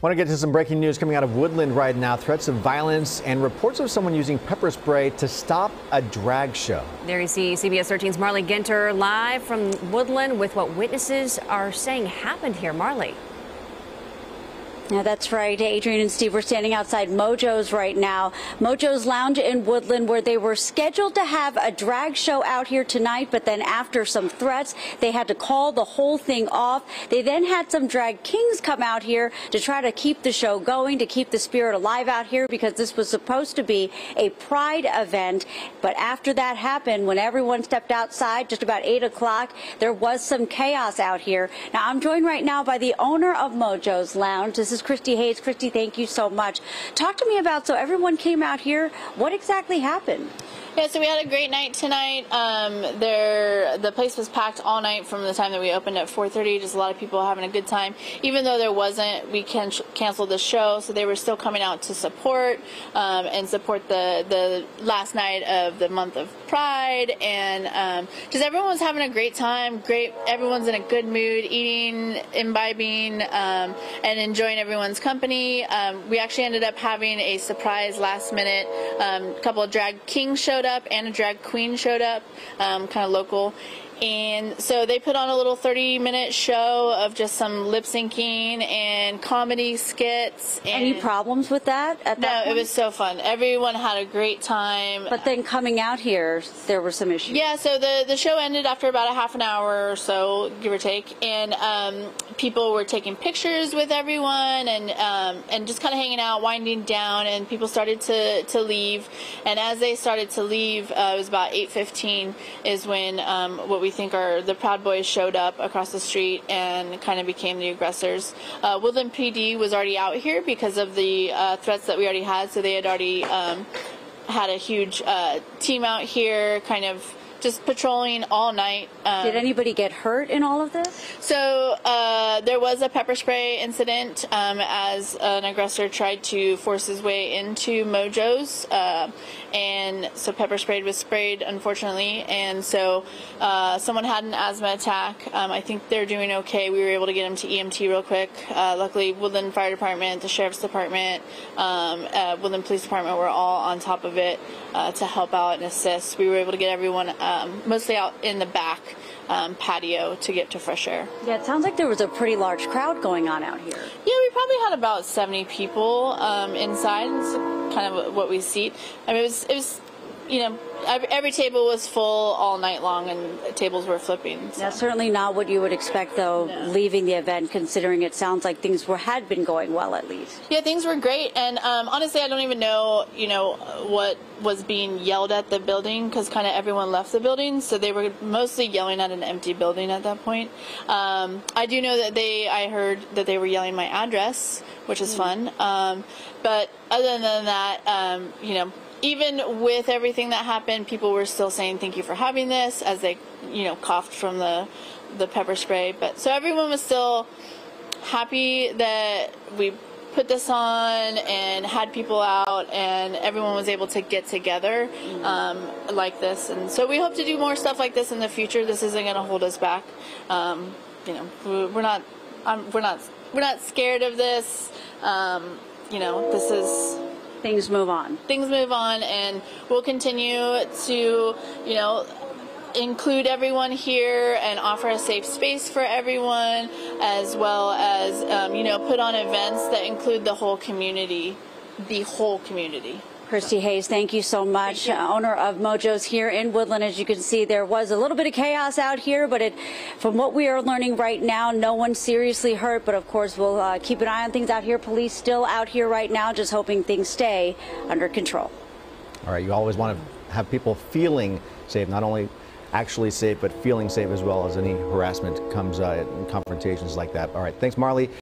Want to get to some breaking news coming out of Woodland right now. Threats of violence and reports of someone using pepper spray to stop a drag show. There you see CBS 13's Marlee Ginter live from Woodland with what witnesses are saying happened here. Marlee. Yeah, that's right. Adrian and Steve, we're standing outside Mojo's right now. Mojo's Lounge in Woodland, where they were scheduled to have a drag show out here tonight, but then after some threats, they had to call the whole thing off. They then had some drag kings come out here to try to keep the show going, to keep the spirit alive out here, because this was supposed to be a pride event. But after that happened, when everyone stepped outside, just about 8 o'clock, there was some chaos out here. Now, I'm joined right now by the owner of Mojo's Lounge. This is Christy Hayes. Christy, thank you so much. Talk to me about, so everyone came out here. What exactly happened? Yeah, so we had a great night tonight. The place was packed all night from the time that we opened at 4:30. Just a lot of people having a good time. Even though there wasn't, we canceled the show, so they were still coming out to support and support the last night of the month of Pride, and just everyone was having a great time. Everyone's in a good mood, eating, imbibing, and enjoying everyone's company. We actually ended up having a surprise last minute. A couple of drag kings showed up and a drag queen showed up, kind of local. And so they put on a little 30-minute show of just some lip syncing and comedy skits. And any problems with that at that point? No, it was so fun. Everyone had a great time. But then coming out here, there were some issues. Yeah, so the show ended after about a half an hour or so, give or take. And people were taking pictures with everyone and just kind of hanging out, winding down. And people started to leave. And as they started to leave, it was about 8:15 is when what we think are the Proud Boys showed up across the street and kind of became the aggressors. Woodland PD was already out here because of the threats that we already had, so they had already had a huge team out here kind of just patrolling all night. Did anybody get hurt in all of this? So there was a pepper spray incident as an aggressor tried to force his way into Mojo's, and so pepper spray was sprayed, unfortunately, and so someone had an asthma attack. I think they're doing okay. We were able to get them to EMT real quick. Luckily, Woodland Fire Department, the Sheriff's Department, Woodland Police Department were all on top of it to help out and assist. We were able to get everyone mostly out in the back patio to get to fresh air. Yeah, it sounds like there was a pretty large crowd going on out here. Yeah, we probably had about 70 people inside. It's kind of what we see. I mean, it was, you know, every table was full all night long, and tables were flipping. So. That's certainly not what you would expect, though, no. Leaving the event, considering it sounds like things had been going well, at least. Yeah, things were great, and honestly, I don't even know, what was being yelled at the building, because kind of everyone left the building, so they were mostly yelling at an empty building at that point. I do know that I heard that they were yelling my address, which is fun, but other than that, even with everything that happened, people were still saying thank you for having this as they, coughed from the pepper spray. But so everyone was still happy that we put this on and had people out, and everyone was able to get together like this. And so we hope to do more stuff like this in the future. This isn't going to hold us back. We're not scared of this. This is. Things move on. Things move on, and we'll continue to, include everyone here and offer a safe space for everyone, as well as, put on events that include the whole community. Christy Hayes, thank you so much. Owner of Mojo's here in Woodland. As you can see, there was a little bit of chaos out here, but from what we are learning right now, no one seriously hurt. But of course, we'll keep an eye on things out here. Police still out here right now, just hoping things stay under control. All right, you always want to have people feeling safe, not only actually safe, but feeling safe as well, as any harassment comes in confrontations like that. All right, thanks, Marlee.